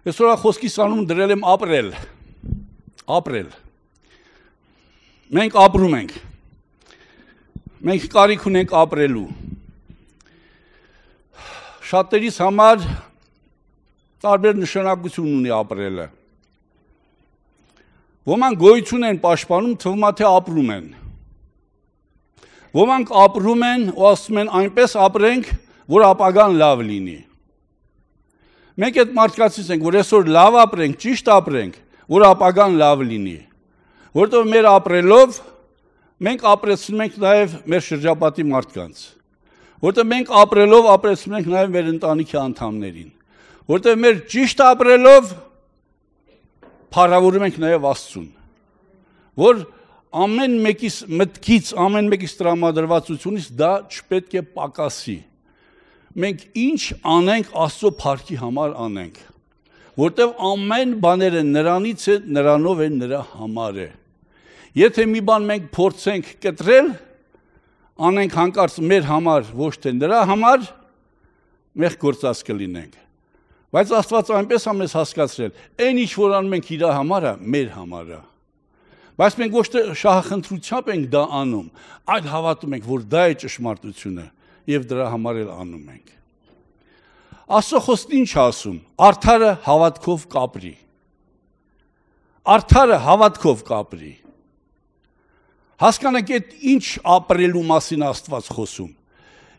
Այսօր խոսքի սանում դրել եմ ապրել։ Մենք ապրում ենք։ Մենք կարիք ունենք ապրելու։ Շատերիս համար տարբեր նշանակություն ունի ապրելը։ Ոմանք գոյություն են պաշտպանում, թվում է թե ապրում են։ Ոմանք ապրում են ու ասում են այնպես ապրենք, որ ապագան լավ լինի։ Մենք այդ մարդկանցից ենք, որ այսօր լավ ապրենք, ճիշտ ապրենք, որ ապագան լավ լինի։ Որտեղ մեր ապրելով մենք ապրեցնում ենք նաև մեր շրջապատի մարդկանց։ Որտեղ մենք ապրելով ապրեցնում ենք նաև մեր ընտանիքի անդամներին։ Որտեղ մեր ճիշտ ապրելով փառավորում ենք նաև Աստծուն, որ ամեն մեկիս մտքից, ամեն մեկիս տրամադրվածությունից դա չպետք է պակասի։ Մենք ինչ անենք Աստծո փառքի համար անենք, որտեղ ամեն բաները նրանից է, նրանով է, նրա համար է։ Եթե մի բան մենք փորձենք կտրել, անենք հանկարծ մեր համար, ոչ թե նրա համար, մենք գործած կլինենք։ Բայց Աստված այնպես է մեզ հասկացրել, այն ինչ որ անում ենք իր համար է, մեր համար է։ Բայց մենք ոչ թե շահախնդրությամբ ենք դա անում, այլ հավատում ենք, որ դա է ճշմարտությունը եւ դրա համար էլ անում ենք։ Աստծո խոսքն ինչ ասում, արդարը հավատքով կապրի։ Արդարը հավատքով կապրի։ Հասկանանք այդ ինչ ապրելու մասին Աստված խոսում։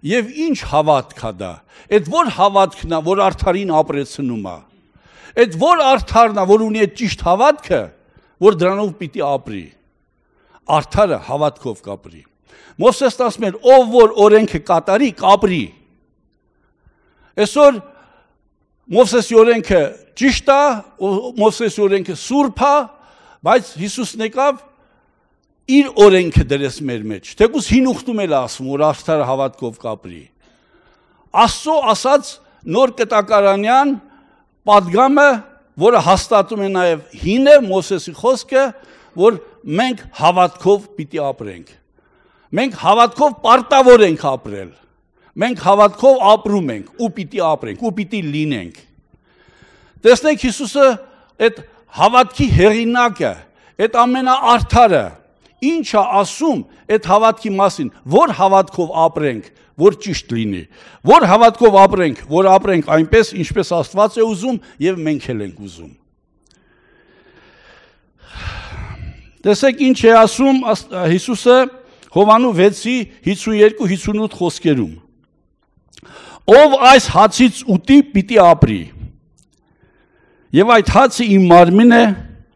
Եվ ինչ հավատք է դա, այդ որ հավատքն է, որ արդարին ապրեցնում է, այդ որ արդարն է, որ ունի այդ ճիշտ հավատքը, որ դրանով պիտի ապրի, արդարը հավատքով կապրի։ Մովսեսն ասում էր, ով որ օրենքը կատարի, կապրի։ Այսօր Մովսեսի օրենքը ճիշտ է, Մովսեսի օրենքը սուրբ է, բայց Հիսուսն եկավ իր օրենքը դրեց մեր մեջ, թեկուզ հին ուխտում էլ ասում, որ արդարը հավատքով կապրի։ Աստծո ասած նոր կտակարանյան պատգամը, որը հաստատում է նաև հինը, Մովսեսի խոսքը, որ մենք հավատքով պիտի ապրենք։ Մենք հավատքով պարտավոր ենք ապրել։ Մենք հավատքով ապրում ենք ու պիտի ապրենք, ու պիտի լինենք։ Տեսնեք Հիսուսը այդ հավատքի հեղինակը, այդ ամենաարդարը ինչ է ասում այդ հավատքի մասին, որ հավատքով ապրենք, որ ճիշտ լինի, որ հավատքով ապրենք, որ ապրենք այնպես, ինչպես Աստված է ուզում եւ մենք էլ ենք ուզում։ Տեսեք ինչ է ասում Հիսուսը Հովանու 6:52-58 խոսքերում։ Ով այս հացից ուտի, պիտի ապրի։ Եվ այդ հացը իմ մարմինն է,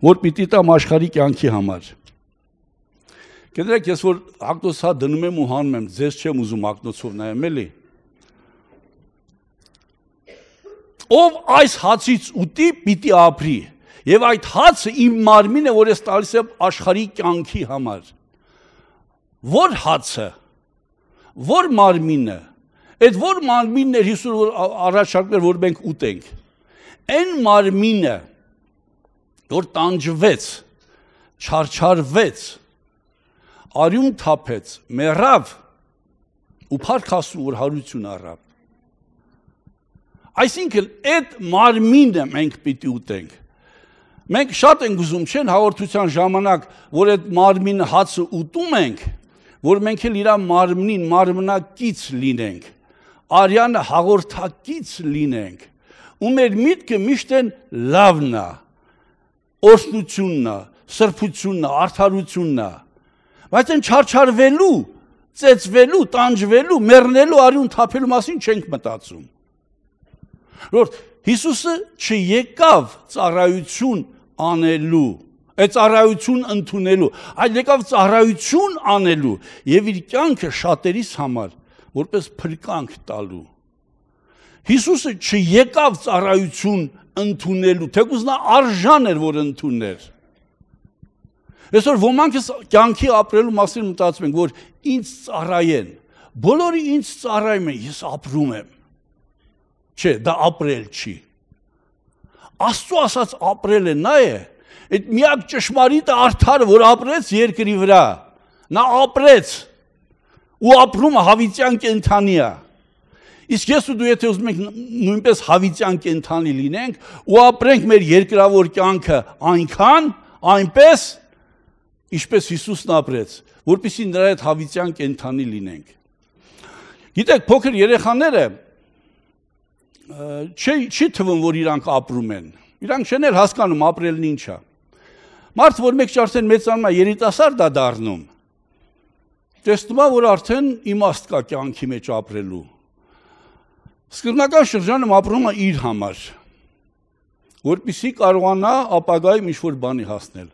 որ պիտի տամ աշխարհի կյանքի համար։ Գիտեք, ես որ ակնոցա դնում եմ ու հանում եմ, ձեզ չեմ ուզում ակնոցով նայեմ, էլի։ Ով այս հացից ուտի, պիտի ապրի։ Եվ այդ հացը իմ մարմինն է, որ ես տալիս եմ աշխարհի կյանքի համար։ Որ հացը, որ մարմինը, այդ որ մարմինն էր Հիսուս որ առաջարկում էր, որ մենք ուտենք։ Այն մարմինը, որ տանջվեց, չարչարվեց, արյուն թափեց, մեռավ ու փառք Աստծո, որ հարություն առավ։ Այսինքն այդ մարմինը մենք պիտի ուտենք։ Մենք շատ ենք ուզում, չեն հաղորդության ժամանակ, որ այդ մարմինը հացը ուտում ենք, որ մենք էլ իր մարմնին մարմնակից լինենք, արյանը հաղորդակից լինենք, ու մեր միտքը միշտ են լավն է, օրհնությունն է, սրբությունն է, արդարությունն է, բայց այն չարչարվելու, ծեծվելու, տանջվելու, մեռնելու, արյուն թափելու մասին չենք մտածում։ Որ Հիսուսը չեկավ ծառայություն անելու, այդ ծառայություն ընդունելու, այլ եկավ ծառայություն անելու եւ իր կյանքը շատերիս համար որպես փրկանք տալու։ Հիսուսը չեկավ ծառայություն ընդունելու, թեկուզ նա արժան էր, որ ընդուներ։ Այսօր ոմանք կյանքի ապրելու մասին մտածում են, որ ինձ ծառայեն, բոլորը ինձ ծառայում են, ես ապրում եմ։ Չէ, դա ապրել չի։ Աստծո ասած ապրելը նա է, այդ միակ ճշմարիտը արդարը, որ ապրեց երկրի վրա, նա ապրեց ու ապրումը հավիտյան կենդանի է։ Իսկ ես ու դու եթե ուզում ենք նույնպես հավիտյան կենդանի լինենք ու ապրենք մեր երկրավոր կյանքը այնպես, ինչպես Հիսուսն ապրեց, որպեսզի նրա հետ հավիտյան կենդանի լինենք։ Գիտեք, փոքր երեխաները չի թվում, որ իրանք ապրում են։ Իրանք չեն էլ հասկանում ապրելն ինչ է։ Մարդ, որ մեկ արդեն մեծանում է, երիտասարդ է դառնում, տեսնում է, որ արդեն իմաստ կա կյանքի մեջ ապրելու։ Սկզբնական շրջանում ապրում է իր համար, որպեսզի կարողանա ապագայում ինչ-որ բանի հասնել։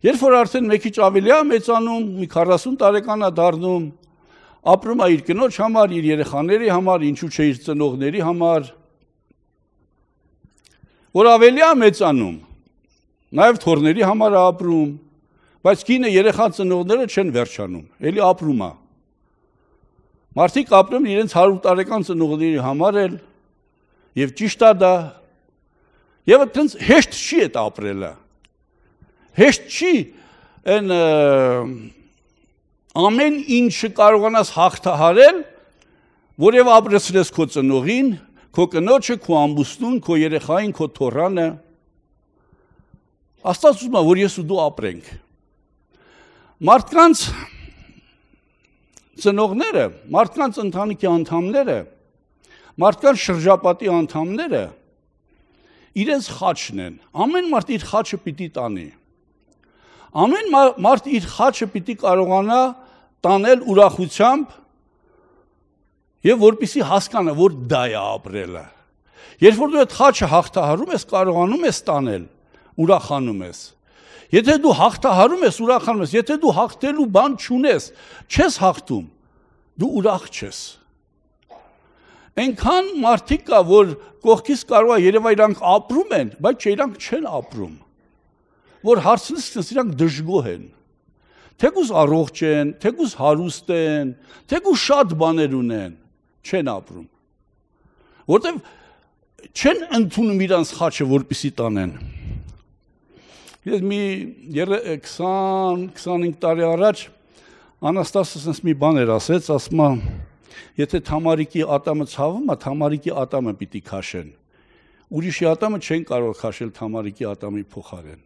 Երբ որ արդեն մի քիչ ավելի է մեծանում, մի 40 տարեկան է դառնում, ապրում է իր կնոջ համար, իր երեխաների համար, ինչու՞ չէ իր ծնողների համար, որ ավելի է մեծանում, նաև թոռների համար է ապրում, բայց կինը երեխա ծնողները չեն վերջանում, էլի ապրում է։ Մարդիկ ապրում իրենց 100 տարեկան ծնողների համար էլ, եւ ճիշտ է դա, եւ այդպես հեշտ չի այդ ապրելը։ Հեշտ չի այն ամեն ինչը կարողանաս հաղթահարել, որև ապրեցրես քո ծնողին, քո կնոջը, քո ամուսնուն, քո երեխային, քո թոռանը։ Աստված ուզում է, որ ես ու դու ապրենք։ Մարդկանց ծնողները, մարդկանց ընտանիքի անդամները, մարդկանց շրջապատի անդամները իրենց խաչն են։ Ամեն մարդ իր խաչը պիտի տանի։ Ամեն մարդ իր խաչը պիտի կարողանա տանել ուրախությամբ եւ որպեսզի հասկանա, որ դա է ապրելը։ Երբ որ դու այդ խաչը հաղթահարում ես, կարողանում ես տանել, ուրախանում ես։ Եթե դու հաղթահարում ես, ուրախանում ես, եթե դու հաղթելու բան չունես, չես հաղթում, դու ուրախ չես։ Այնքան մարդիկ կա, որ կողքից կարող է երևա իրանք ապրում են, բայց իրանք չեն ապրում։ Որ հարցնես իրանք դժգոհ են։ Թեկուզ առողջ են, թեկուզ հարուստ են, թեկուզ շատ բաներ ունեն, չեն ապրում։ Որտեւ չեն ընդունում իրանց խաչը, որպեսզի տանեն։ Ես մի 20-25 տարի առաջ Անաստասը sense մի բան էր ասեց, ասում է, եթե Թամարիկի ատամը ցավում է, Թամարիկի ատամը պիտի քաշեն։ Ուրիշի ատամը չեն կարող քաշել Թամարիկի ատամի փոխարեն։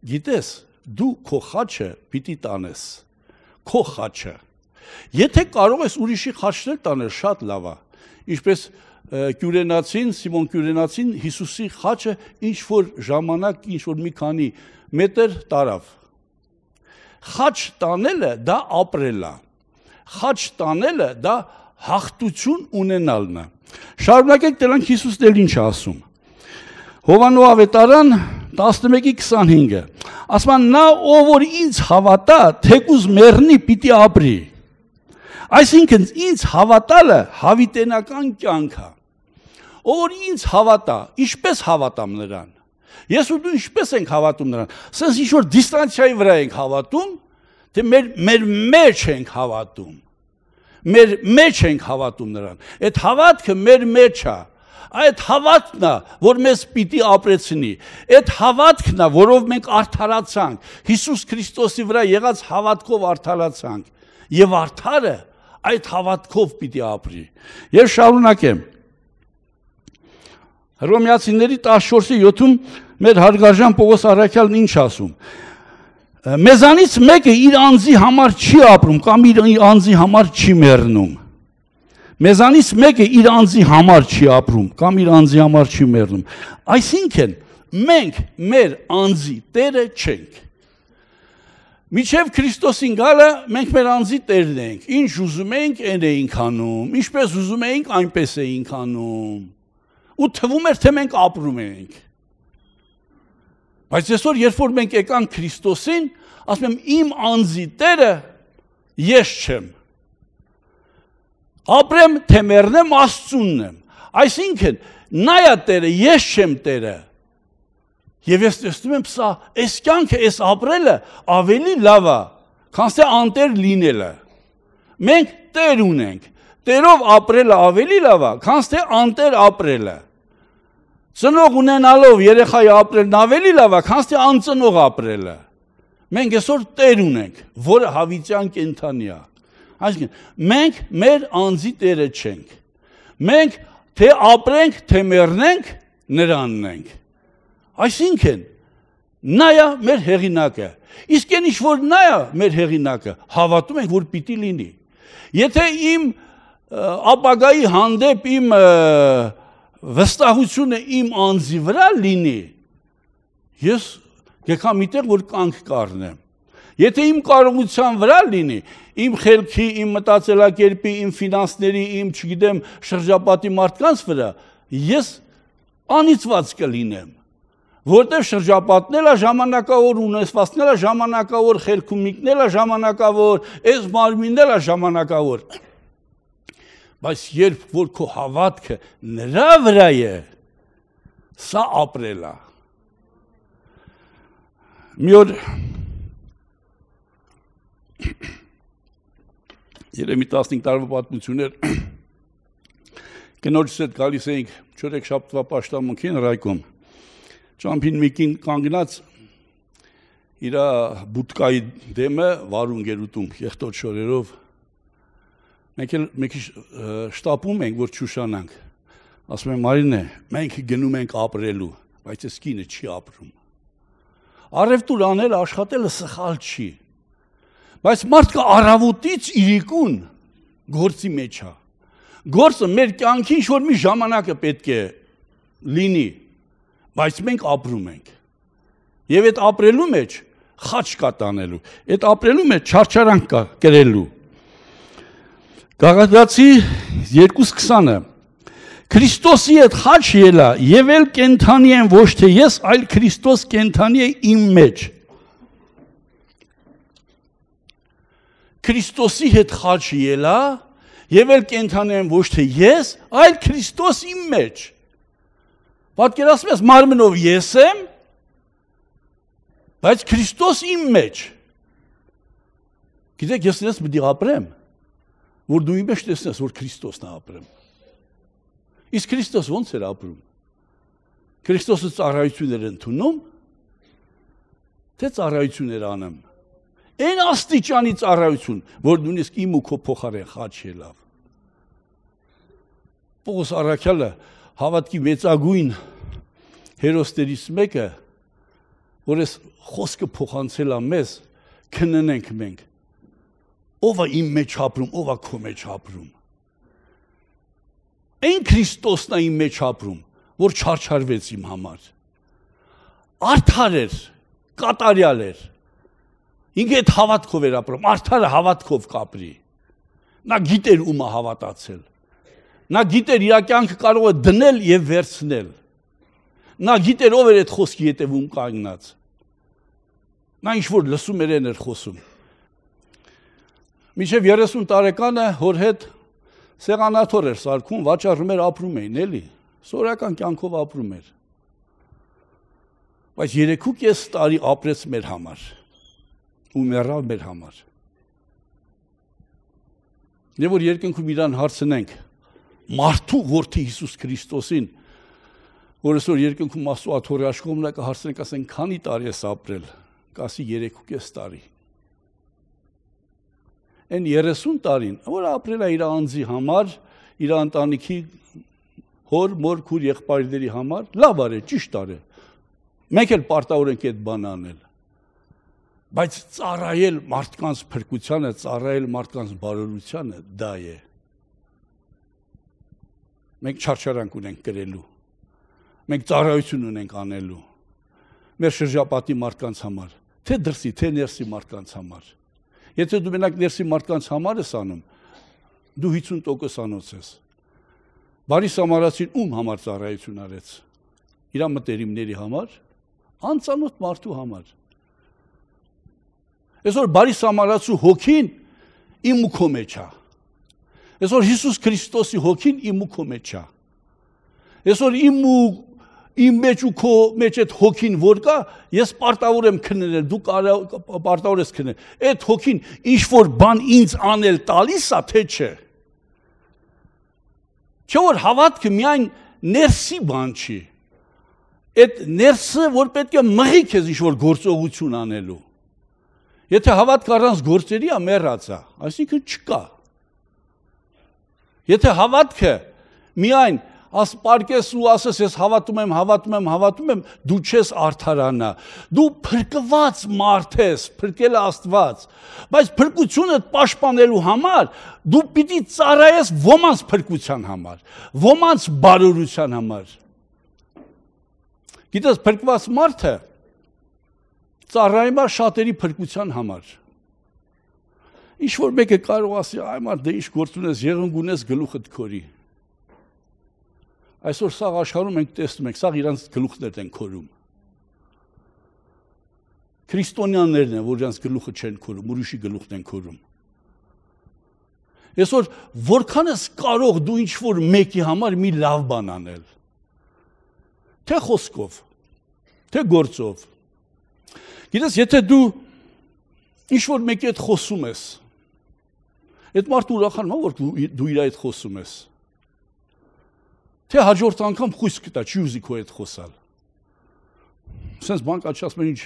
Գիտես, դու քո խաչը պիտի տանես, քո խաչը։ Եթե կարող ես ուրիշի խաչներ տանել, շատ լավ է։ Ինչպես Կյուրենացին, Սիմոն Կյուրենացին Հիսուսի խաչը ինչ որ ժամանակ, ինչ որ մի քանի մետր տարավ։ Խաչ տանելը դա ապրել է։ Խաչ տանելը դա հաղթություն ունենալն է։ Շարունակենք Տերանք Հիսուսն էլ ինչ է ասում։ Հովաննու ավետարան 11:25-ը ասում է նա ով որ ինձ հավատա, թեկուզ մեռնի պիտի ապրի։ Այսինքն ինձ հավատալը հավիտենական կյանք է։ Ով որ ինձ հավատա, ինչպես հավատամ նրան։ Ես ու դու ինչպես ենք հավատում նրան։ Սենց ինչ որ դիստանցիայի վրա ենք հավատում, թե մեր մեջ ենք հավատում։ Մեր մեջ ենք հավատում նրան։ Այդ հավատքը մեր մեջ է։ Այդ հավատքն է, որ մեզ պիտի ապրեցնի։ Այդ հավատքն է, որով մենք արդարացանք։ Հիսուս Քրիստոսի վրա եղած հավատքով արդարացանք։ Եվ արդարը այդ հավատքով պիտի ապրի։ Ես շարունակեմ։ Հռոմեացիների 14:7-ում մեր հարգարժան Պողոս առաքյալն ինչ ասում։ Մեզանից մեկը իր անձի համար չի ապրում կամ իր անձի համար չի մեռնում։ Մեզանից մեկը իր անձի համար չի ապրում կամ իր անձի համար չի մեռնում։ Այսինքն մենք մեր անձի տերը չենք։ Միջև Քրիստոսին գալը մենք մեր անձի տերն ենք։ Ինչ ուզում ենք, այն էինք անում, ինչպես ուզում էինք, այնպես էինք անում։ Ու թվում էր, թե մենք ապրում ենք։ Բայց այսօր, երբ որ մենք եկանք Քրիստոսին, ասում եմ, իմ անձի տերը ես չեմ։ Ապրեմ, թե մեռնեմ, Աստծունն եմ։ Այսինքն, նա է տերը, ես չեմ տերը։ Եվ ես տեսնում եմ, սա, այս կյանքը, այս ապրելը ավելի լավ է, քան թե անտեր լինելը։ Մենք տեր ունենք, տերով ապրելը ավելի լավ է, քան թե անտեր ապրելը։ Ծնող ունենալով երեխայի ապրելն ավելի լավ է, քան թե անծնող ապրելը։ Մենք այսօր տեր ունենք, որը հավիտյան կենդանի է։ Այսինքն, մենք մեր անձի տերը չենք։ Մենք թե ապրենք, թե մեռնենք, նրանն ենք։ Այսինքն, նայա մեր հեղինակը։ Իսկ այն ինչ որ նայա մեր հեղինակը, հավատում ենք, որ պիտի լինի։ Եթե իմ ապագայի հանդեպ իմ վստահությունը իմ անձի վրա լինի, ես եկամ միտեղ, որ կանգ կառնեմ։ Եթե իմ կարողության վրա լինի, իմ խելքի, իմ մտածելակերպի, իմ ֆինանսների, իմ, չգիտեմ, շրջապատի մարդկանց վրա, ես անիծված կլինեմ, որտեղ շրջապատն է ժամանակավոր, ունեցվածքն է ժամանակավոր, խելքումիկն է ժամանակավոր, այս մարմինն է ժամանակավոր։ Բայց երբ որ քո հավատքը նրա վրա է, սա ապրել է։ Մի օր երեմի 15 տարվա պատմություններ կնոջս հետ գալիս էինք չորեքշաբթվա պաշտամունքին Ռայկոմ ճամփին միկին կանգնած իր բուտկայի դեմը վարուն գերուտում եղտոտ շորերով մենք շտապում ենք որ չուշանանք ասում եմ Մարինե մենք գնում ենք ապրելու բայց այս կինը չի ապրում առևտուր անել աշխատելը սխալ չի բայց մարդը առավոտից իրիկուն գործի մեջ է գործը մեր կյանքի ինչ-որ մի ժամանակը պետք է լինի բայց մենք ապրում ենք եւ այդ ապրելու մեջ խաչ կա տանելու այդ ապրելու մեջ չարչարանք կա կրելու Գաղատացի 2:20-ը Քրիստոսի հետ խաչ ելա եւ էլ կենթանի են ոչ թե ես այլ Քրիստոս կենթանի է իմ մեջ Քրիստոսի հետ խաչ ելա եւ էլ կենթանի են ոչ թե ես այլ Քրիստոս իմ մեջ Պատկերացնում ես մարմնով ես եմ բայց Քրիստոս իմ մեջ Գիտեք ես դες պետք է ապրեմ որ դու իմ մեջ տեսնես որ Քրիստոսն է ապրում Իսկ Քրիստոս ո՞նց էր ապրում Քրիստոսը ծառայություն էր ընդունում թե ծառայություն էր անում Այն աստիճանի ծառայություն որ նույնիսկ իմ ու քո փոխարեն խաչ ելավ Պողոս առաքյալը հավատքի մեծագույն հերոսներից մեկը որ այս խոսքը փոխանցել է մեզ քննենք մենք ով է իմ մեջ ապրում ով է քո մեջ ապրում Այն Քրիստոսն է իմ մեջ ապրում որ չարչարվեց իմ համար արդար էր կատարյալ էր ինքը այդ հավատքով էր ապրում արդարը հավատքով կապրի նա գիտեր ում է հավատացել նա գիտեր իր կյանքը կարող է դնել եւ վերցնել նա գիտեր ով էր այդ խոսքի հետևում կանգնած նա ինչ որ լսում էր խոսում Մինչև 30 տարեկանը հոր հետ սեղանաթոռ էր սարքում, վաճառում էր ապրում էին, էլի, սորական կյանքով ապրում էր։ Բայց 3.5 տարի ապրեց մեր համար, ու մեռավ մեր համար։ Եվ որ երկնքում իրան հարցնենք, մարդու որդի Հիսուս Քրիստոսին, որ այսօր երկնքում Աստծո աթոռի աշխողումն է կհարցնենք, ասենք, քանի տարի ես ապրել, կասի 3.5 տարի։ Այն 30 տարին, որ ապրել է իր անձի համար, իր ընտանիքի հոր, մոր, քուր եղբայրների համար, լավ արել, ճիշտ արել։ Մենք էլ պարտավոր ենք այդ բանը անել։ Բայց ծառայել մարդկանց փրկությանը, ծառայել մարդկանց բարօրությանը դա է։ Մենք չարչարանք ունենք կրելու։ Մենք ծառայություն ունենք անելու։ Մեր շրջապատի մարդկանց համար, թե դրսի, թե ներսի մարդկանց համար։ Եթե դու մենակ ներսի մարդկանց համար ես անում, դու 50% անոց ես։ Բարի Սամարացին ում համար ծառայություն արեց։ Իր մտերիմների համար, անծանոթ մարդու համար։ Այսօր բարի Սամարացու հոգին իմ ու քո մեջ է։ Այսօր Հիսուս Քրիստոսի հոգին իմ ու քո մեջ է։ Այսօր իմ մեջ ու քո մեջ այդ հոգին որ կա, ես պարտավոր եմ քննել, դու պարտավոր ես քննել։ Այդ հոգին ինչ որ բան ինձ անել տալիս է, թե չէ։ Չէ որ հավատքը միայն ներսի բան չի։ Այդ ներսը որ պետք է մղի քեզ ինչ որ գործողություն անելու։ Եթե հավատքը առանց գործերի է մեռած է, այսինքն չկա։ Եթե հավատքը միայն պարկես ու ասես, ես հավատում եմ, դու չես արդարանա, դու փրկված մարդ ես, փրկել է Աստված, բայց փրկությունը պաշտպանելու համար, դու պիտի ծառայես ոմանց փրկության համար, ոմանց բարօրության համար, գիտես, փրկված մարդը, ծառայում է շատերի փրկության համար, ինչ-որ մեկը կարող ասի, այ մարդ, դե ինչ գործ ունես, եղունգ ունես, գլուխդ քորի, այսօր սաղ աշխարհում մենք տեսնում ենք, սաղ իրանց գլուխներն են քորում, քրիստոնյաներն են, որ իրանց գլուխը չեն քորում, ուրիշի գլուխն են քորում, այսօր որքան ես կարող դու ինչ-որ մեկի համար մի լավ բան անել, թե խոսքով, թե գործով, գիտես, եթե դու ինչ-որ մեկի հետ խոսում ես, այդ մարդը ուրախանում է, որ դու իր հետ խոսում ես, թե հաջորդ անգամ խույս կտա, չի ուզի քո հետ խոսալ, սենց բան կա չասում են ինչ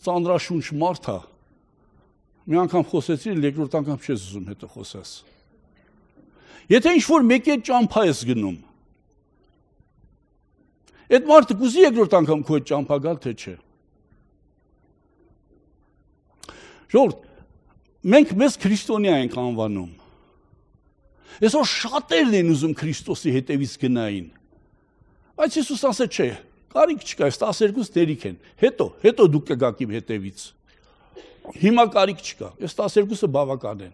ծանրաշունչ մարդ է, մի անգամ խոսեցիր, երկրորդ անգամ չես ուզում հետո խոսես, եթե ինչ-որ մեկի հետ ճամփա ես գնում, այդ մարդը կուզի երկրորդ անգամ քո հետ ճամփա գալ, թե չէ, ժողովուրդ, մենք մեզ քրիստոնյա ենք անվանում, այսօր շատերն են ուզում Քրիստոսի հետևից գնային, բայց Հիսուս ասել չէ, կարիք չկա, այս 12 դերիք են, հետո դուք կգաք իմ հետևից, հիմա կարիք չկա, այս 12-ը բավական են,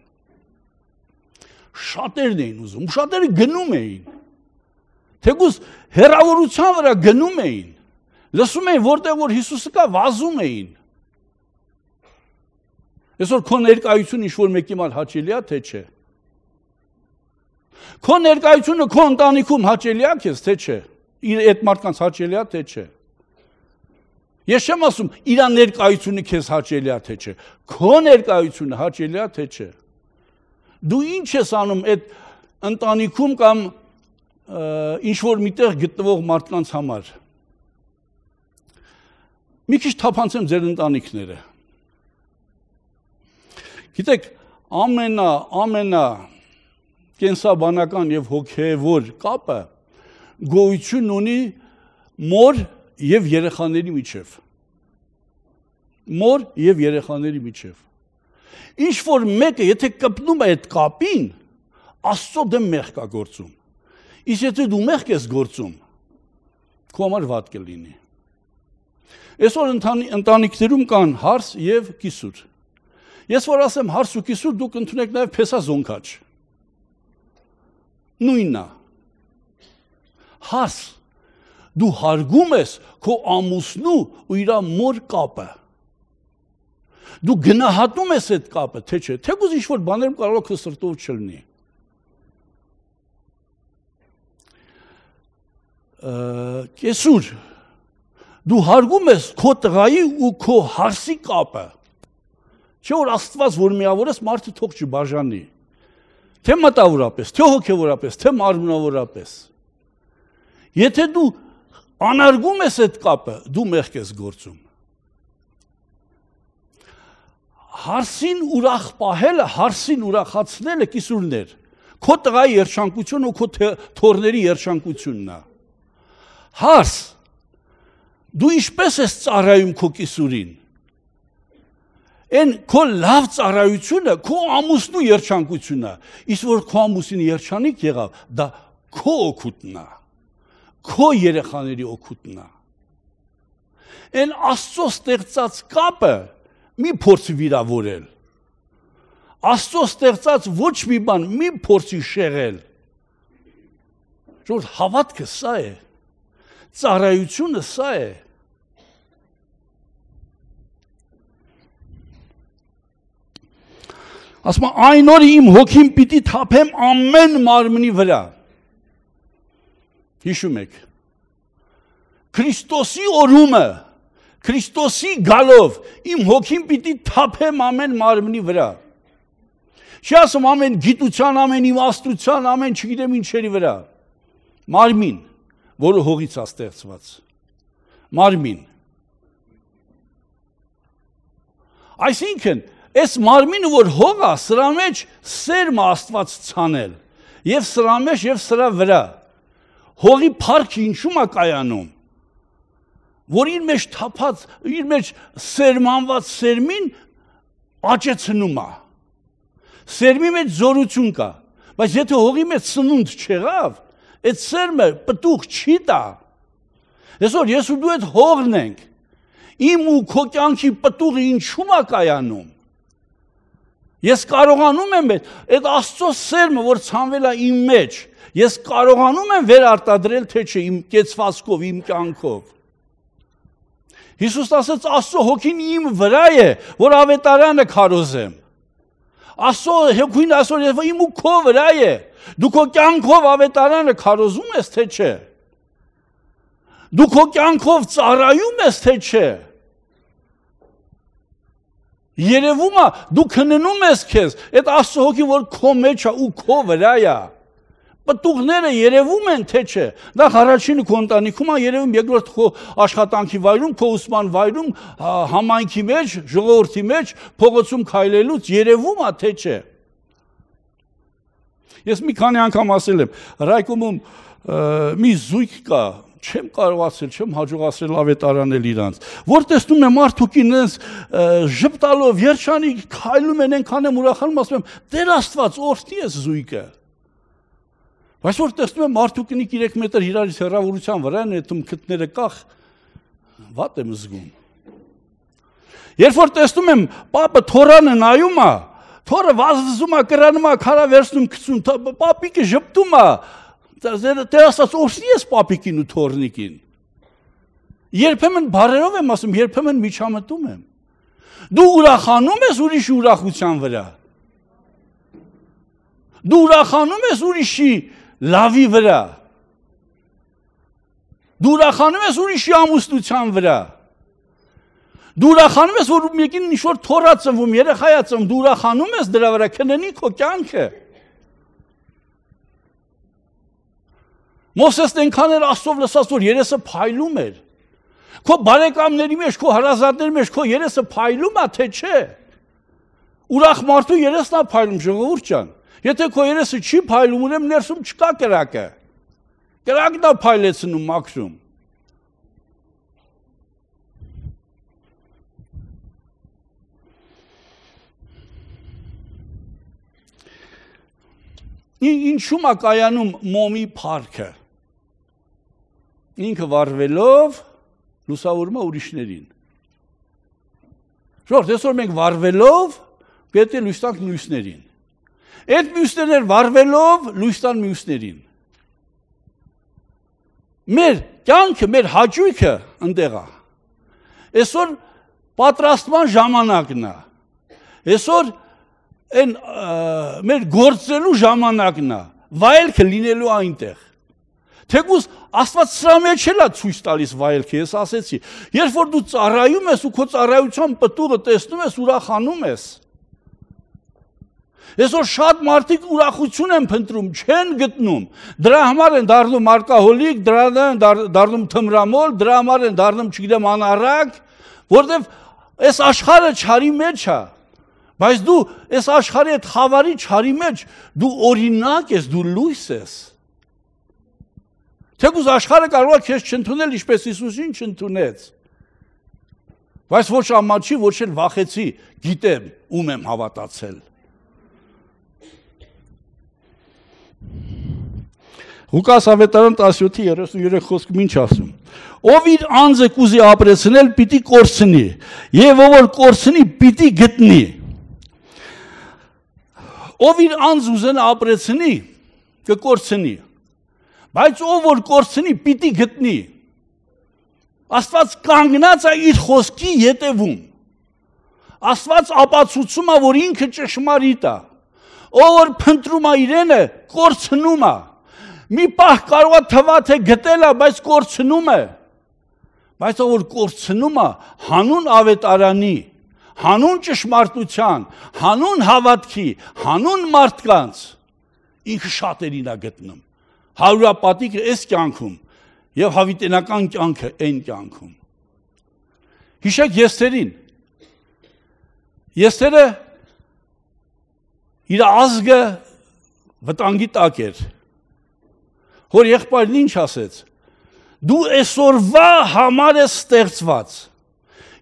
շատերն էին ուզում, շատերը գնում էին, թեկուզ հեռավորության վրա գնում էին, լսում էին, որտեղ որ Հիսուսը կա, վազում էին, այսօր քո ներկայությունը ինչ-որ մեկի մալ հաճելի է, թե չէ, քո ներկայությունը քո ընտանիքում հաճելի է քեզ, թե չէ, այդ մարդկանց հաճելի է, թե չէ, ես չեմ ասում, իր ներկայությունը քեզ հաճելի է, թե չէ, քո ներկայությունը հաճելի է, թե չէ, դու ինչ ես անում այդ ընտանիքում կամ ինչ-որ միտեղ գտնվող մարդկանց համար, մի քիչ թափանցեմ ձեր ընտանիքները, գիտեք, ամենա կենսաբանական և հոգևոր կապը գոյություն ունի մոր և երեխաների միջև։ Մոր և երեխաների միջև։ Ինչ-որ մեկը, եթե կպնում է այդ կապին, Աստծո դեմ մեղք է գործում։ Իսկ եթե դու մեղք ես գործում, քո համար վատ կլինի։ Այսօր ընտանիքներում կան հարս և կիսուր։ Ես որ ասեմ հարս ու կիսուր, դուք ընդունեք նաև փեսա զոնքաչ։ Նույնն է։ Հարս, դու հարգում ես քո ամուսնու ու իր մոր կապը։ Դու գնահատում ես այդ կապը, թե չէ, թեկուզ ինչ-որ բաներում կարող է քո սրտով չլինի։ Կեսուր, դու հարգում ես քո տղայի ու քո հարսի կապը։ Չէ որ Աստված որ միավորես մարդը թող չբաժանի։ Թե մտավորապես, թե հոգևորապես, թե մարմնավորապես։ Եթե դու անարգում ես այդ կապը, դու մեղք ես գործում։ Հարսին ուրախ պահելը, հարսին ուրախացնելը կիսուրներ։ Քո տղայի երջանկությունը ու քո թոռների երջանկությունն է։ Հարս, դու ինչպես ես ծառայում քո կիսուրին։ Են քո լավ ծառայությունը քո ամուսնու երջանկությունն է, իսկ որ քո ամուսինը երջանիկ եղավ, դա քո օգուտն է, քո երեխաների օգուտն է։ Են Աստծո ստեղծած կապը մի փորձի վիրավորել։ Աստծո ստեղծած ոչ մի բան մի փորձի շեղել։ Ժողովուրդ, հավատքը սա է, ծառայությունը սա է։ Ասում այն օրը իմ հոգին պիտի թափեմ ամեն մարմնի վրա։ Հիշում եք։ Քրիստոսի օրումը, Քրիստոսի գալով իմ հոգին պիտի թափեմ ամեն մարմնի վրա։ Չի ասում ամեն գիտության, ամեն իմաստության, ամեն չգիտեմ ինչերի վրա։ Մարմին, որը հողից է ստեղծված։ Մարմին։ Այսինքն, այս մարմինը որ հող է, սրա մեջ սերմ Աստված ցանել։ Եվ սրա մեջ եւ սրա վրա հողի փառքը ինչու՞ է կայանում, որ իր մեջ թափած, իր մեջ սերմանված սերմին աճեցնում է։ Սերմի մեջ զորություն կա, բայց եթե հողի մեջ սնունդ չեղավ, այդ սերմը պտուղ չի տա։ Այսօր ես ու դու այդ հողն ենք, իմ ու քո կյանքի պտուղը ինչու՞ է կայանում։ Ես կարողանում եմ այդ Աստծո սերմը, որ ցանվել է իմ մեջ, ես կարողանում եմ վերարտադրել, թե չէ իմ կեցվածքով, իմ կյանքով։ Հիսուս ասաց Աստծո հոգին իմ վրա է, որ ավետարանը քարոզեմ։ Աստծո հոգին այսօր իմ ու քո վրա է։ Դու քո կյանքով ավետարանը քարոզում ես, թե չէ։ Դու քո կյանքով ծառայում ես, թե չէ։ Երևում է, դու քննում ես քեզ, այդ Աստծո հոգին, որ քո մեջ է ու քո վրա է։ Պտուղները երևում են, թե չէ։ Նախ առաջինը քո ընտանիքում է երևում, երկրորդ քո աշխատանքի վայրում, քո ուսման վայրում, համայնքի մեջ, ժողովրդի մեջ, փողոցում քայլելուց երևում է, թե չէ։ Ես մի քանի անգամ ասել եմ, Ռայկոմում մի զույգ կա, չեմ կարողացել, չեմ հաջողացել ավետարանել իրանց, որ տեսնում եմ մարդուկ ինձ ժպտալով, երջանի քայլում են, այնքան եմ ուրախանում, ասում եմ, Տեր Աստված, օրհնի ես զույգը։ Բայց որ տեսնում եմ մարդուկինի 3 մետր իրարից հեռավորության վրա են այդում քթները կախ, վատ եմ զգում։ Երբ որ տեսնում եմ պապը թորանը նայում է, թորը վազվզում է, կրանում է, քարա վերցնում գցում, պապիկը ժպտում է, Տեր Աստված օրհնի ես պապիկին ու թորնիկին։ Երբեմն բարերով եմ ասում, երբեմն միջամտում եմ։ Դու ուրախանում ես ուրիշի ուրախության վրա։ Դու ուրախանում ես ուրիշի լավի վրա։ Դու ուրախանում ես ուրիշի ամուսնության վրա։ Դու ուրախանում ես, որ մեկին ինչ-որ թոռ ա ծնվում, երեխա ա ծնվում, դու ուրախանում ես դրա վրա, քննի քո կյանքը։ Մովսեսն այնքան էր Աստծով լսած, որ երեսը փայլում էր։ Քո բարեկամների մեջ, քո հարազատների մեջ, քո երեսը փայլում է, թե չէ։ Ուրախ մարդու երեսն է փայլում, ժողովուրդ ջան։ Եթե քո երեսը չի փայլում, ուրեմն ներսում չկա կրակը։ Կրակն է փայլեցնում մաքրում։ Ինչու՞ է կայանում մոմի փառքը։ Ինքը վառվելով լուսավորում է ուրիշներին։ Ժողովուրդ, այսօր մենք վառվելով պետք է լույս տանք մյուսներին։ Այդ մյուսները վառվելով լույս տան մյուսներին։ Մեր կյանքը, մեր հաճույքը ընդեղ է։ Այսօր պատրաստման ժամանակն է։ Այսօր այն մեր գործելու ժամանակն է, վայելքը լինելու այնտեղ։ Թեկուզ Աստված սրա մեջ էլ է ցույց տալիս վայելքը, ես ասեցի, երբ որ դու ծառայում ես ու քո ծառայության պտուղը տեսնում ես, ուրախանում ես։ Այսօր շատ մարդիկ ուրախություն են փնտրում, չեն գտնում։ Դրա համար են դառնում ալկոհոլիկ, դրա են դառնում թմրամոլ, դրա համար են դառնում, չգիտեմ, անառակ, որտեվ այս աշխարհը չարի մեջ է։ Բայց դու այս աշխարհի այդ խավարի չարի մեջ դու օրինակ ես, դու լույս ես։ Թեկուզ աշխարհը կարող է քեզ չընդունել, ինչպես Հիսուսին չընդունեց։ Բայց ոչ ամաչի, ոչ էլ վախեցի, գիտեմ ում եմ հավատացել։ Ղուկաս ավետարան 17:33 խոսքում ինչ ասում։ Ով իր անձը կուզի ապրեցնել, պիտի կորցնի, եւ ով որ կորցնի, պիտի գտնի։ Ով իր անձ ուզենա ապրեցնի, կկորցնի, բայց ով որ կորցնի, պիտի գտնի։ Աստված կանգնած է իր խոսքի ետևում։ Աստված ապացուցում է, որ ինքը ճշմարիտ է։ Ով որ փնտրում է իրենը, կորցնում է։ Մի պահ կարող է թվա, թե գտել է, բայց կորցնում է։ Բայց ով որ կորցնում է, հանուն ավետարանի, հանուն ճշմարտության, հանուն հավատքի, հանուն մարդկանց, ինքը շատերին է գտնում։ Հարուրապատիկը այս կյանքում եւ հավիտենական կյանքը այն կյանքում։ Հիշեք Եսթերին։ Եսթերը իր ազգը վտանգի տակ էր։ Հոր եղբայրն ինչ ասեց. դու այսօրվա համար ես ստեղծված։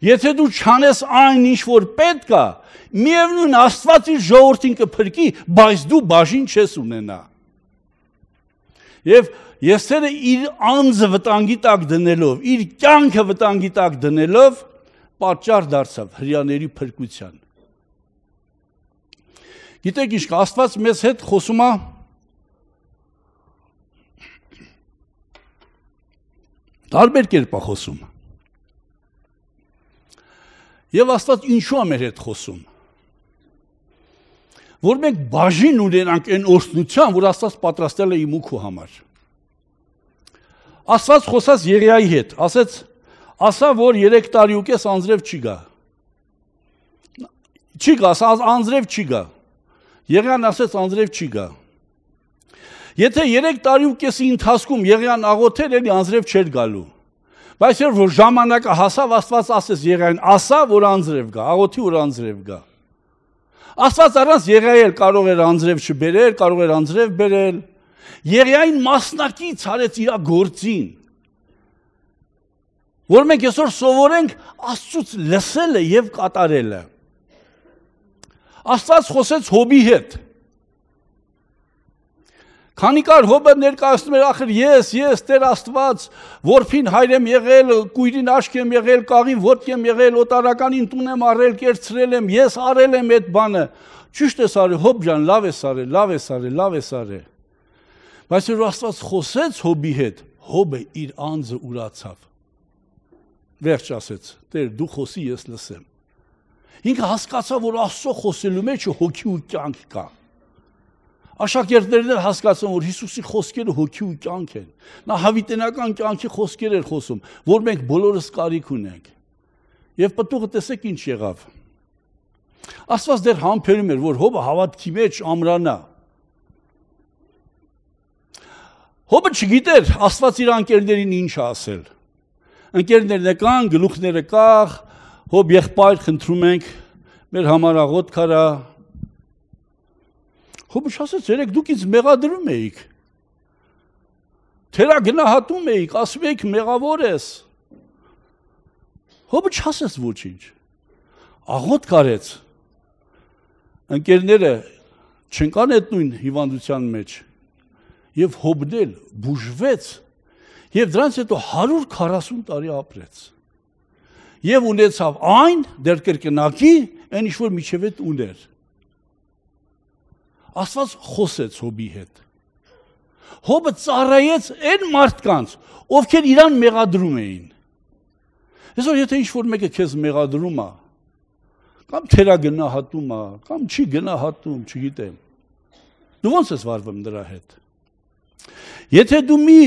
Եթե դու չանես այն ինչ որ պետք է, միևնույն Աստված իր ժողովրդին կփրկի, բայց դու բաժին չես ունենա։ Եվ Եսթերը իր անձը վտանգի տակ դնելով, իր կյանքը վտանգի տակ դնելով, պատճառ դարձավ հրեաների փրկության։ Գիտեք ինչ, Աստված մեզ հետ խոսում է տարբեր կերպ է խոսում։ Եվ Աստված ինչու է մեր հետ խոսում։ Որ մենք բաժին ունենանք այն օրհնության, որ Աստված պատրաստել է իմ ու քո համար։ Աստված խոսած Եղիայի հետ, ասեց, ասա, որ 3 տարի ու կես անձրև չի գա։ Չի գա, անձրև չի գա։ Եղիան ասեց, անձրև չի գա։ Եթե 3 տարի ու կեսի ընթացքում Եղիան աղոթեր, էլի անձրև չէր գալու։ Բայց երբ որ ժամանակը հասավ, Աստված ասեց Եղիային, ասա, որ անձրև գա, աղոթի, որ անձրև գա։ Աստված առանց Եղիայի կարող էր անձրև չբերել, կարող էր անձրև բերել։ Եղիային մասնակից արեց իր գործին։ Որ մենք այսօր սովորենք Աստծուց լսելը եւ կատարելը։ Աստված խոսեց Հոբի հետ։ Քանի կար Հոբը ներկայացնում էր ախր ես Տեր Աստված, որփին հայր եմ եղել, կույրին աշկ եմ եղել, կաղին ոտք եմ եղել, օտարականին տուն եմ առել, կերցրել եմ, ես արել եմ այդ բանը։ Ճիշտ ես արել, Հոբ ջան, լավ ես արել, լավ ես արել, լավ ես արել։ Բայց որ Աստված խոսեց Հոբի հետ, Հոբը իր անձը ուրացավ։ Վերջ ասեց, Տեր, դու խոսի, ես լսեմ։ Ինքը հասկացավ, որ Աստծո խոսելու մեջ հոգի ու կյանք կա։ Աշակերտներն հասկացան, որ Հիսուսի խոսքերը հոգի ու կյանք են։ Նա հավիտենական կյանքի խոսքեր էր խոսում, որ մենք բոլորս կարիք ունենք։ Եվ պտուղը տեսեք ինչ եղավ։ Աստված դեռ համբերում էր, որ Հոբը հավատքի մեջ ամրանա։ Հոբը չգիտեր Աստված իր անկերներին ինչ ասել։ Ընկերներն եկան, գլուխները կախ, Հոբ եղբայր խնդրում ենք, մեր համար աղոթք արա։ Հոբը ասեց, երեք դուք ինձ մեղադրում էիք։ Թերագնահատում էիք, ասում էիք մեղավոր ես։ Հոբը չասեց ոչինչ։ Աղոթք արեց։ Ընկերները չընկան այդ նույն հիվանդության մեջ։ Եվ Հոբն էլ բուժվեց, եւ դրանից հետո 140 տարի ապրեց։ Եվ ունեցավ այն դեռ կրկնակի, այն ինչ որ միջև այդ ուներ։ Աստված խոսեց Հոբի հետ։ Հոբը ծառայեց այն մարդկանց, ովքեր իրան մեղադրում էին։ Այսօր եթե ինչ որ մեկը քեզ մեղադրում է, կամ թերագնահատում է, կամ չի գնահատում, չգիտեմ։ Դու ո՞նց ես վարվում դրա հետ։ Եթե դու մի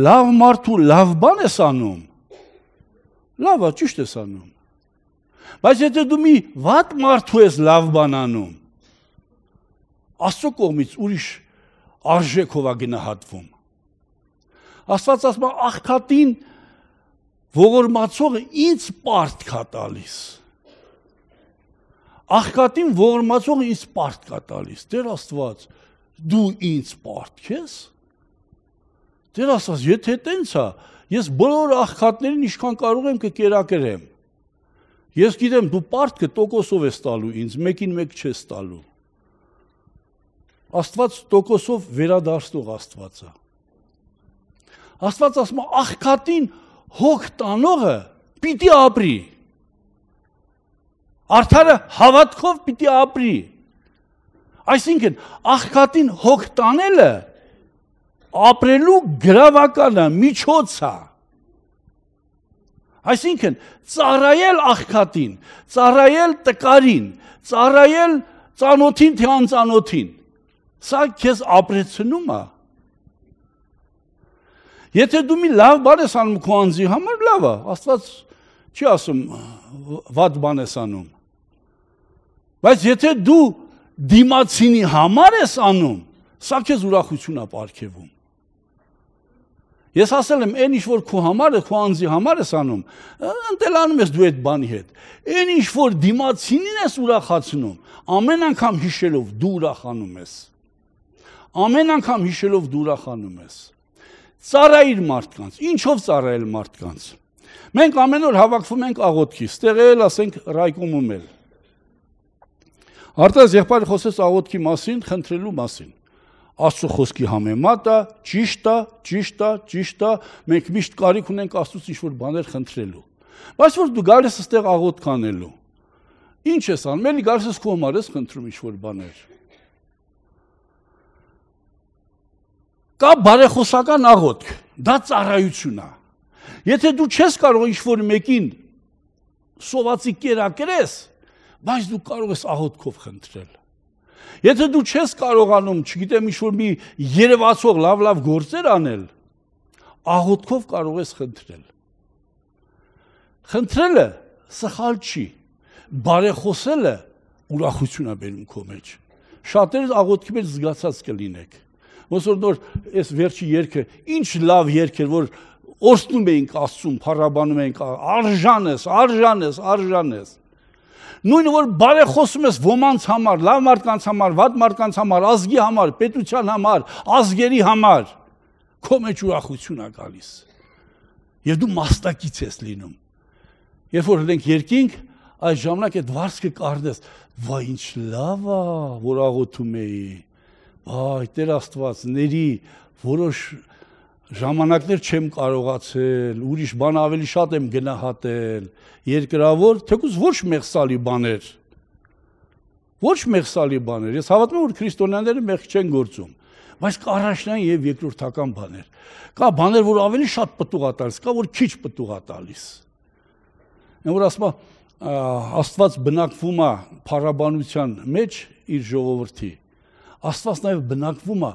լավ մարդու լավ բան ես անում, լավ է, ճիշտ ես անում։ Բայց եթե դու մի վատ մարդու ես լավ բան անում, Աստծո կողմից ուրիշ արժեքով է գնահատվում։ Աստված ասում է աղքատին ողորմացողը ինձ պարտք է տալիս։ Աղքատին ողորմացողը ինձ պարտք է տալիս։ Տեր Աստված, դու ինձ պարտք ես։ Տեր Աստված, եթե տենց է, ես բոլոր աղքատներին ինչքան կարող եմ կկերակրեմ։ Ես գիտեմ, դու պարտքը տոկոսով ես տալու ինձ, մեկին մեկ չես տալու։ Աստված տոկոսով վերադարձնող Աստված է։ Աստված ասում է աղքատին հոգ տանողը պիտի ապրի։ Արդարը հավատքով պիտի ապրի։ Այսինքն աղքատին հոգ տանելը ապրելու գրավականը միջոց է։ Այսինքն ծառայել աղքատին, ծառայել տկարին, ծառայել ծանոթին թե անծանոթին, սա քեզ ապրեցնում է։ Եթե դու մի լավ բան ես անում քո անձի համար, լավ է, Աստված չի ասում վատ բան ես անում։ Բայց եթե դու դիմացինի համար ես անում, սա քեզ ուրախություն է պարգևում։ Ես ասել եմ, այն ինչ որ քո համար է, քո անձի համար ես անում, ընտելանում ես դու այդ բանի հետ։ Այն ինչ որ դիմացինին ես ուրախացնում, ամեն անգամ հիշելով դու ուրախանում ես։ Ամեն անգամ հիշելով դու ուրախանում ես։ Ծառայիր մարդկանց, ինչով ծառայել մարդկանց։ Մենք ամեն օր հավաքվում ենք աղոթքի, ստեղ էլ ասենք ռայկոմում էլ։ Արտազ եղբայրը խոսեց աղոթքի մասին, խնդրելու մասին։ Աստծո խոսքի համեմատ է, ճիշտ է, մենք միշտ կարիք ունենք Աստծուց ինչ-որ բաներ խնդրելու։ Բայց որ դու գալիս ես այդտեղ աղոթք անելու, ինչ ես անում, էլի գալիս ես քո համար ես խնդրում ինչ-որ բաներ։ Կա բարեխոսական աղոթք, դա ծառայություն է։ Եթե դու չես կարող ինչ-որ մեկին սովածի կերակրես, բայց դու կարող ես աղոթքով խնդրել։ Եթե դու չես կարողանում, չգիտեմ, ինչ-որ մի երևացող լավ գործեր անել, աղոթքով կարող ես խնդրել։ Խնդրելը սխալ չի, բարեխոսելը ուրախություն է բերում քո մեջ։ Շատերս աղոթքի մեջ զգացած կլինեք։ Ոնց որ նոր այս վերջի երգը, ինչ լավ երգ էր, որ օրհնում էինք Աստծուն, փառաբանում էինք, արժան ես։ Նույնը որ բարեխոսում ես ոմանց համար, լավ մարդկանց համար, վատ մարդկանց համար, ազգի համար, պետության համար, ազգերի համար, քո մեջ ուրախություն է գալիս։ Եվ դու մասնակից ես լինում։ Երբ որ մենք երկինք, այս ժամանակ այդ վարձքը կառնես, վայ ինչ լավ է, որ աղոթում էի։ Այ Տեր Աստված, ների որոշ ժամանակներ չեմ կարողացել, ուրիշ բան ավելի շատ եմ գնահատել, երկրավոր, թեկուզ ոչ մեղսալի բաներ, ես հավատում եմ, որ քրիստոնյաները մեղք չեն գործում, բայց կա առաջնային և երկրորդական բաներ, կա բաներ, որ ավելի շատ պտուղ է տալիս, կա, որ քիչ պտուղ է տալիս, որ ասում է, Աստված բնակվում է փառաբանության մեջ իր ժողովրդի, Աստված նաև բնակվում է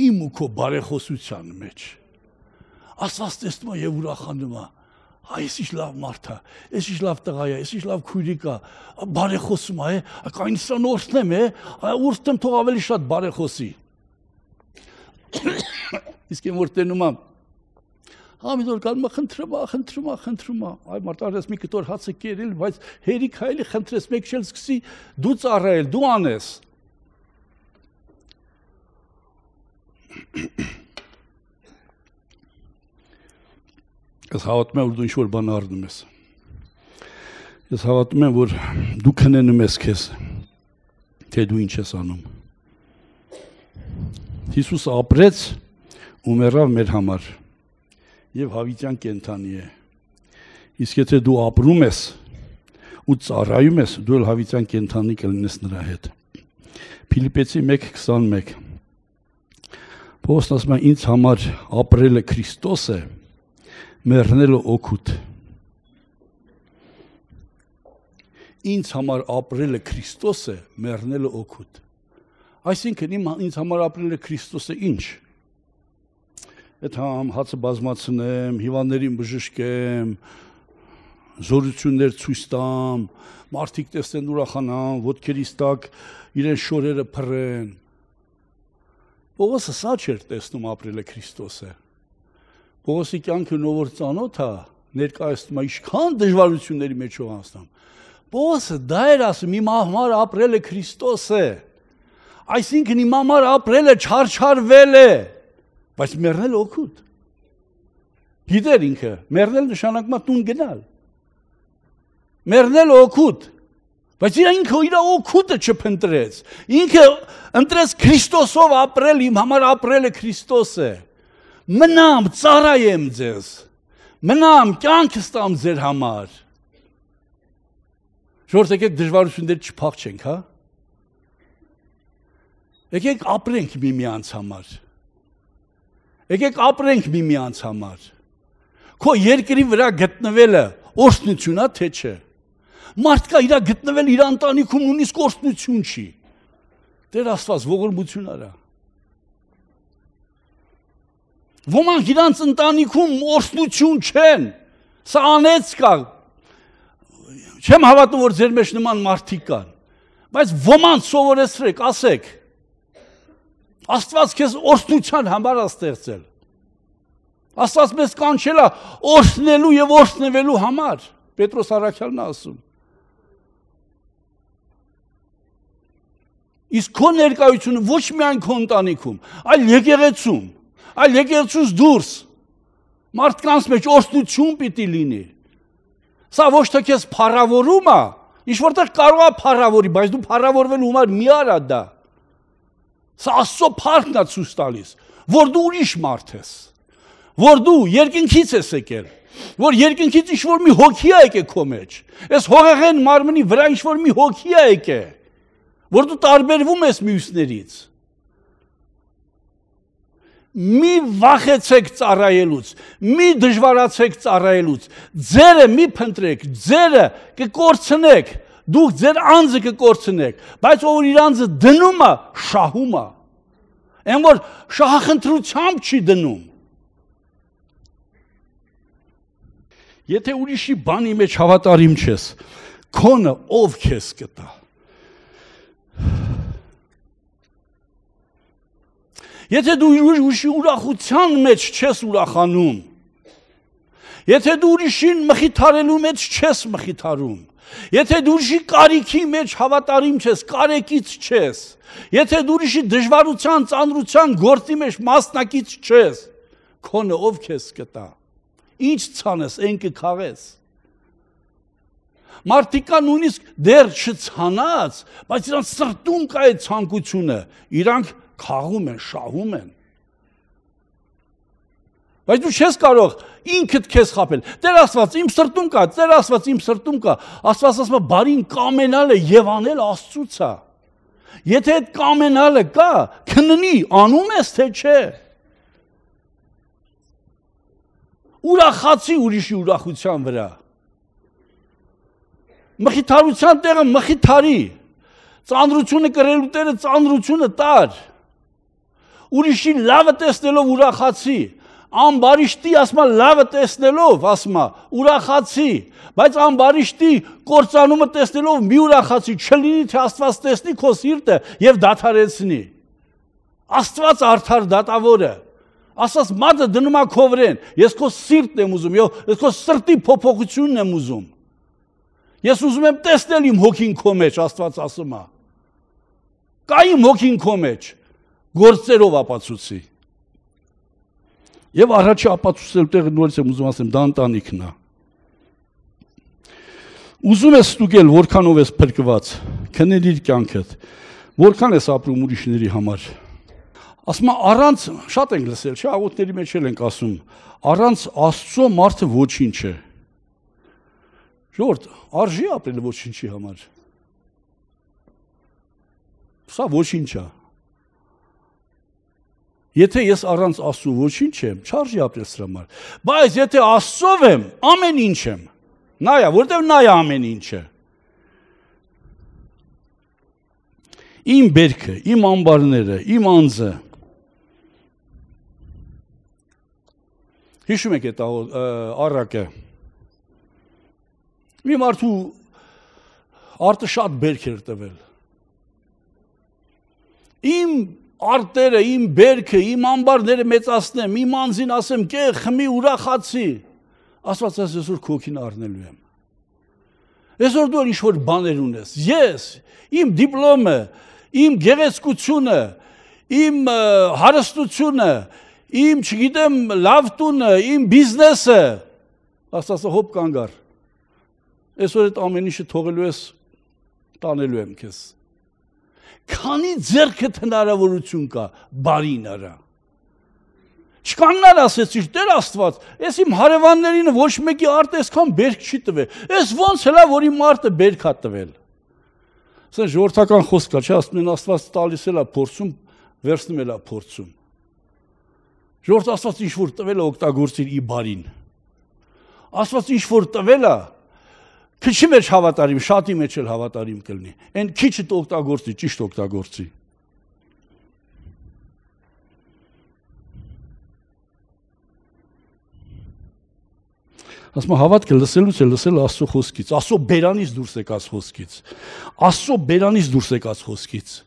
իմ ու քո բարեխոսության մեջ, Աստված տեսնում է և ուրախանում է, այս ինչ լավ մարդ է, այս ինչ լավ տղա է, այս ինչ լավ քույրիկ է, բարեխոսում է, այնսան օրհնեմ է, օրհնեմ թող ավելի շատ բարեխոսի։ Իսկ եմ որ տենում եմ, մի դոր գալում է խնդրում է, այ մարդ արես մի կտոր հացը կերել, բայց հերիք հայելի խնդրես, մեկ չել սկսի դու ծառայել, դու անես։ Ես հավատում եմ, որ դու ինչ-որ բան առնում ես։ Ես հավատում եմ, որ դու քննում ես քեզ, թե դու ինչ ես անում։ Հիսուսը ապրեց ու մեռավ մեր համար և հավիտյան կենդանի է։ Իսկ եթե դու ապրում ես ու ծառայում ես, դու էլ հավիտյան կենդանի կլինես նրա հետ։ Փիլիպպեցի 1:21 Պողոսն ասում է, ինձ համար ապրելը Քրիստոս է, մեռնելը օգուտ։ Ինձ համար ապրելը Քրիստոս է, մեռնելը օգուտ։ Այսինքն ինձ համար ապրելը Քրիստոս է ինչ։ Այդ հացը բազմացնեմ, հիվանդներին բժշկեմ, զորություններ ցույց տամ, մարդիկ տեսնեն ուրախանան, ոտքերից տակ իրեն շորերը փռեն։ Պողոսը սա չէր տեսնում ապրելը Քրիստոս է։ Պողոսի կյանքը նոր ծանոթ է, ներկայացնում է ինչքան դժվարությունների մեջ անցնում։ Պողոսը դա էր ասում, իմ համար ապրելը Քրիստոս է։ Այսինքն իմ համար ապրելը չարչարվել է, բայց մեռնել օգուտ։ Գիտեր ինքը, մեռնել նշանակում է տուն գնալ։ Մեռնել օգուտ, բայց ինքը իր օգուտը չփնտրեց։ Ինքը ընտրեց Քրիստոսով ապրել, իմ համար ապրելը Քրիստոս է։ Մնամ, ծառայեմ ձեզ, մնամ, կյանքս տամ ձեր համար։ Ժորդ եկեք դժվարություններ չփախչենք, հա։ Եկեք ապրենք միմյանց համար։ Եկեք ապրենք միմյանց համար։ Քո երկրի վրա գտնվելը օրհնություն է, թե չէ։ Մարդ կա իր գտնվել իր ընտանիքում նույնիսկ օրհնություն չի։ Տեր Աստված ողորմություն արա։ Ոմանք իրանց ընտանիքում օրհնություն չեն։ Սա անեց կա։ Չեմ հավատում, որ ձեր մեջ նման մարդիկ կան։ Բայց ոմանց սովորեցրեք, ասեք։ Աստված քեզ օրհնության համար է ստեղծել։ Աստված մեզ կանչել է օրհնելու եւ օրհնվելու համար։ Պետրոս առաքյալն է ասում։ Իսկ քո ներկայությունը ոչ միայն քո ընտանիքում, այլ եկեղեցում, այլ եկեղեցուց դուրս մարդկանց մեջ օրհնություն պիտի լինի։ Սա ոչ թե քեզ փառավորում է, ինչ որտեղ կարող է փառավորի, բայց դու փառավորվելու համար մի արա դա։ Սա Աստծո փառքն է ցույց տալիս, որ դու ուրիշ մարդ ես, որ դու երկնքից ես եկել, որ երկնքից ինչ-որ մի հոգի է եկել քո մեջ, այս հողեղեն մարմնի վրա ինչ-որ մի հոգի է եկել, որ դու տարբերվում ես մյուսներից։ Մի վախեցեք ծառայելուց, մի դժվարացեք ծառայելուց, ձերը մի փնտրեք, ձերը կկորցնեք, դուք ձեր անձը կկորցնեք, բայց ով իր անձը դնում է, շահում է, այն որ շահախնդրությամբ չի դնում։ Եթե ուրիշի բանի մեջ հավատարիմ չես, քոնը ով քեզ կտա։ Եթե դու ուրիշի ուրախության մեջ չես ուրախանում, եթե դու ուրիշին մխիթարելու մեջ չես մխիթարում, եթե դու ուրիշի կարիքի մեջ հավատարիմ չես, կարեկից չես, եթե դու ուրիշի դժվարության, ծանրության գործի մեջ մասնակից չես, քոնը ով քեզ կտա։ Ինչ ցանես, այն կքաղես։ Մարդիկ կան նույնիսկ դեռ չցանած, բայց իրանց սրտում կա այդ ցանկությունը, իրանք քաղում են, շահում են։ Բայց դու չես կարող ինքդ քեզ խաբել։ Տեր Աստված իմ սրտում կա, Տեր Աստված իմ սրտում կա։ Աստված ասում է բարին կամենալը եւ անել Աստծուց է։ Եթե այդ կամենալը կա, քննի, անում ես թե չէ։ Ուրախացի ուրիշի ուրախության վրա։ Մխիթարության տեղը մխիթարի։ Ծանրությունը կրելու տեղը ծանրությունը տար։ Ուրիշի լավը տեսնելով ուրախացի։ Ամբարիշտի ասма լավը տեսնելով ասма ուրախացի, բայց ամբարիշտի կործանումը տեսնելով մի ուրախացի, չլինի թե Աստված տեսնի քո սիրտը եւ դադարեցնի։ Աստված արդար դատավորը։ Ասած մատը դնում է քո վրեն, ես քո սիրտն եմ ուզում, ես քո սրտի փոփոխությունն եմ ուզում։ Ես ուզում եմ տեսնել իմ հոգին քո մեջ, Աստված ասում է։ Կա իմ հոգին քո մեջ, գործերով ապացուցի։ Եվ առաջի ապացուցելու տեղը նորից եմ ուզում ասեմ, դա ընտանիքն է։ Ուզում ես ստուգել, որքանով ես փրկված, քննիր կյանքդ, որքան ես ապրում ուրիշների համար։ Ասում առանց, շատ ենք լսել, չէ, աղոթների մեջ ենք ասում, առանց Աստծո մարդը ոչինչ է։ Ժողովուրդ, արժի ապրել ոչինչի համար։ Սա ոչինչ է։ Եթե ես առանց Աստծո ոչինչ եմ, չարժի ապրել սրա համար։ Բայց եթե Աստծով եմ, ամեն ինչ եմ։ Նա է, որտեղ նա է ամեն ինչը։ Իմ բերքը, իմ ամբարները, իմ անձը։ Հիշում եք այդ առակը։ Մի մարդու արտը շատ բերք էր տվել։ Իմ արտերը, իմ բերքը, իմ ամբարները մեծացնեմ, իմ անձին ասեմ, կե, խմի, ուրախացի։ Աստված ասես, այսօր քոքին առնելու եմ։ Այսօր դու ինչ-որ բաներ ունես։ Ես, իմ դիպլոմը, իմ գեղեցկությունը, իմ հարստությունը, իմ, չգիտեմ, լավ տունը, իմ բիզնեսը, Աստվածը հոպ կանգար, այսօր այդ ամեն ինչը թողելու ես, տանելու եմ քեզ, քանի ձեռքդ հնարավորություն կա, բարին արա, չկանգնար ասեցիր, Տեր Աստված, ես իմ հարևաններին ոչ մեկի արտը այսքան բերք չի տվել, ես ոնց հլա, որ իմ արտը բերք է տվել, սա ժողովրդական խոսք կա, չէ, ասում են Աստված տալիս էլ է փորձում, վերցնում էլ է փորձում, Ժողովուրդ Աստված ինչ-որ տվել է օգտագործիր ի բարին։ Աստված ինչ-որ տվել է, քիչի մեջ հավատարիմ, շատի մեջ էլ հավատարիմ կլինի։ Այն քիչը օգտագործի, ճիշտ օգտագործի։ Ասում հավատքը լսելուց է լսել Աստծո խոսքից, Աստծո բերանից դուրս եկած խոսքից։ Աստծո բերանից դուրս եկած խոսքից։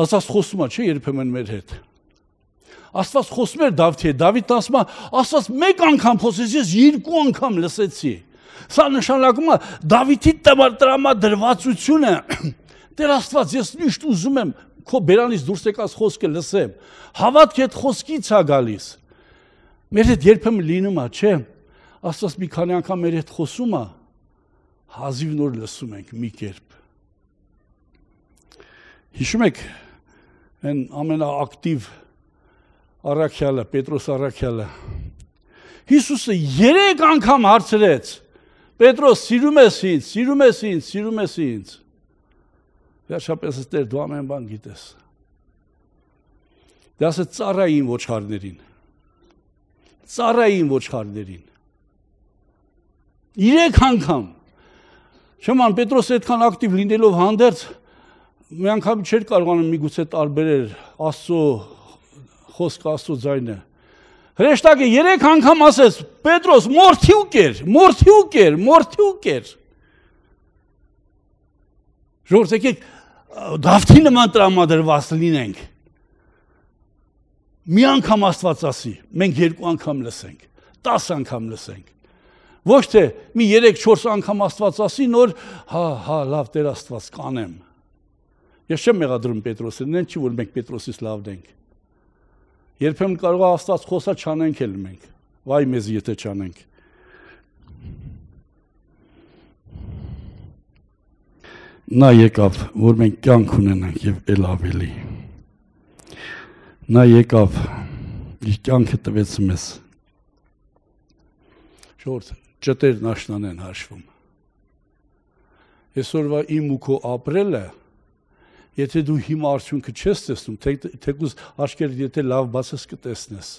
Աստված խոսում է, չէ, երբեմն մեր հետ։ Աստված խոսում էր Դավթի հետ, Դավիթն ասում է, Աստված մեկ անգամ խոսեց, ես 2 անգամ լսեցի։ Սա նշանակում է Դավիթի տրամադրվածությունը Տեր Աստված, ես միշտ ուզում եմ քո բերանից դուրս եկած խոսքը լսեմ։ Հավատքը այդ խոսքից է գալիս։ Մեր հետ երբեմն լինում է, չէ՞։ Աստված մի քանի անգամ մեր հետ խոսում է, հազիվ նոր լսում ենք մի կերպ։ Հիշում եք այն ամենաակտիվ առաքյալը, Պետրոս առաքյալը։ Հիսուսը 3 անգամ հարցրեց. Պետրոս, սիրում ես ինձ, սիրում ես ինձ, սիրում ես ինձ։ Վերջապես Տեր, դու ամեն բան գիտես։ Դա ասեց ծառային ոչխարներին։ Ծառային ոչխարներին։ 3 անգամ։ Շման Պետրոսը այդքան ակտիվ լինելով հանդերձ մի անգամ չէր կարողանում միգուցե տարբերել Աստծո խոսքը, Աստծո ձայնը։ Հրեշտակը 3 անգամ ասեց. Պետրոս, մորթյուկ էր։ Ժողովուրդ, եկեք Դավթի նման տրամադրված լինենք։ Մի անգամ Աստված ասի, մենք 2 անգամ լսենք, 10 անգամ լսենք։ Ոչ թե մի 3-4 անգամ Աստված ասի, նոր հա, լավ Տեր Աստված կանեմ։ Ես չեմ մեղադրում Պետրոսին, այն չի որ մենք Պետրոսից լավն ենք։ Երբեմն կարող է Աստված խոսա չանենք էլ մենք։ Վայ մեզ եթե չանենք։ Նա եկավ, որ մենք կյանք ունենանք եւ ել ավելի։ Նա եկավ, իր կյանքը տվեց մեզ։ Ժողովուրդ, ճտերն աշնան են հաշվում։ Այսօրվա իմ ու քո ապրելը, եթե դու հիմա արդյունքը չես տեսնում, թեկուզ աչքերդ եթե լավ բացես կտեսնես։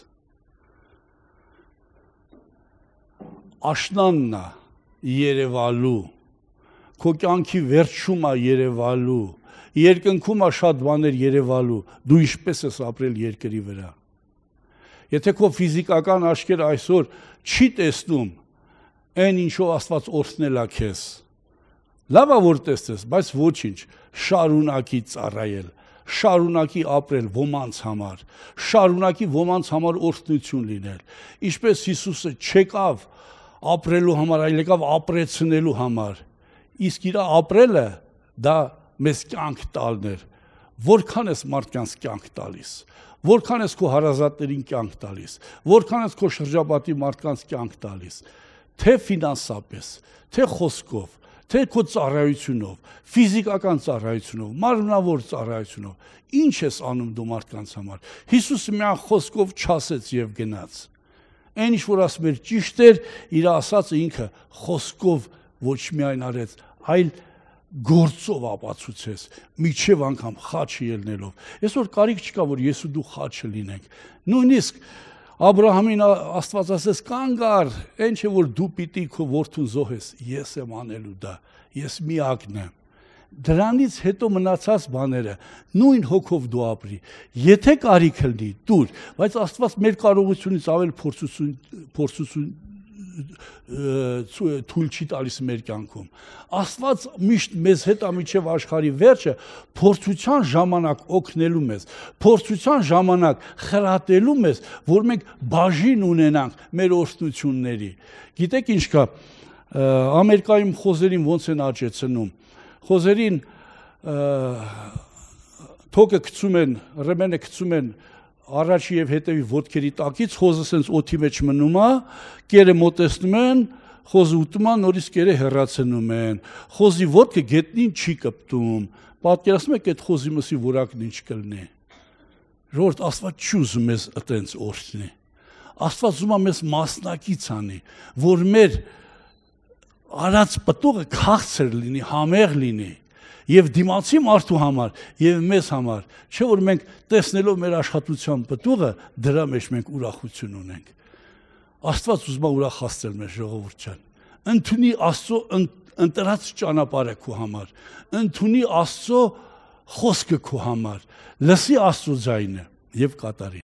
Աշնանն է երևալու, քո կյանքի վերջում է երևալու, երկնքում է շատ բաներ երևալու, դու ինչպես ես ապրել երկրի վրա։ Եթե քո ֆիզիկական աչքերը այսօր չի տեսնում, այն ինչով Աստված օրհնել է քեզ, լավ է որ տեսնես, բայց ոչինչ, շարունակի ծառայել, շարունակի ապրել ոմանց համար, շարունակի ոմանց համար օրհնություն լինել, ինչպես Հիսուսը չեկավ ապրելու համար, այլ եկավ ապրեցնելու համար, իսկ իր ապրելը դա մեզ կյանք տալն էր, որքան ես մարդկանց կյանք տալիս, որքան ես քո հարազատներին կյանք տալիս, որքան ես քո շրջապատի մարդկանց կյանք տալիս, թե ֆինանսապես, թե խոսքով, թե քո ծառայությունով, ֆիզիկական ծառայությունով, մարմնավոր ծառայությունով, ինչ ես անում դու մարդկանց համար։ Հիսուսը միայն խոսքով չասեց եւ գնաց։ Այն ինչ որ ասում էր ճիշտ էր, իր ասածը ինքը խոսքով ոչ միայն արեց, այլ գործով ապացուցեց, միջև անգամ խաչը ելնելով։ Այսօր կարիք չկա, որ ես ու դու խաչը լինենք։ Նույնիսկ Աբրահամին Աստված ասեց կանգ առ, այն չէ որ դու պիտի քո որդուն զոհես, ես եմ անելու դա, ես միակն եմ։ Դրանից հետո մնացած բաները նույն հոգով դու ապրի։ Եթե կարիքը լինի, դուր, բայց Աստված մեր կարողությունից ավել փորձություն թույլ չի տալիս մեր կյանքում։ Աստված միշտ մեզ հետ ամիջև աշխարհի վերջը փորձության ժամանակ օգնելու մեզ, փորձության ժամանակ խրատելու մեզ, որ մենք բաժին ունենանք մեր օրհնությունների։ Գիտեք ինչ կա, Ամերիկայում խոզերին ոնց են աճեցնում։ Խոզերին թոկը գցում են, ռեմենը գցում են առաջի եւ հետեւի ոտքերի տակից, խոզը սենց օդի մեջ մնում է, կերը մոտեցնում են, խոզը ուտում է, նորից կերը հեռացնում են։ Խոզի ոտքը գետնին չի կպտում։ Պատկերացնում եք այդ խոզի մսի որակն ինչ կլինի։ Ժողովուրդ, Աստված չի ուզում մեզ այտենց օրհնի։ Աստված ուզում է մեզ մասնակից անի, որ մեր արած պտուղը քաղցր լինի, համեղ լինի։ Եվ դիմացի մարդու համար, եւ մեզ համար, չէ որ մենք տեսնելով մեր աշխատության պտուղը, դրա մեջ մենք ուրախություն ունենք։ Աստված ուզում է ուրախացնել մեր ժողովուրդ ջան։ Ընդունի Աստծո ընտրած ճանապարհը քո համար, ընդունի Աստծո խոսքը քո համար, լսի Աստծո ձայնը եւ կատարի։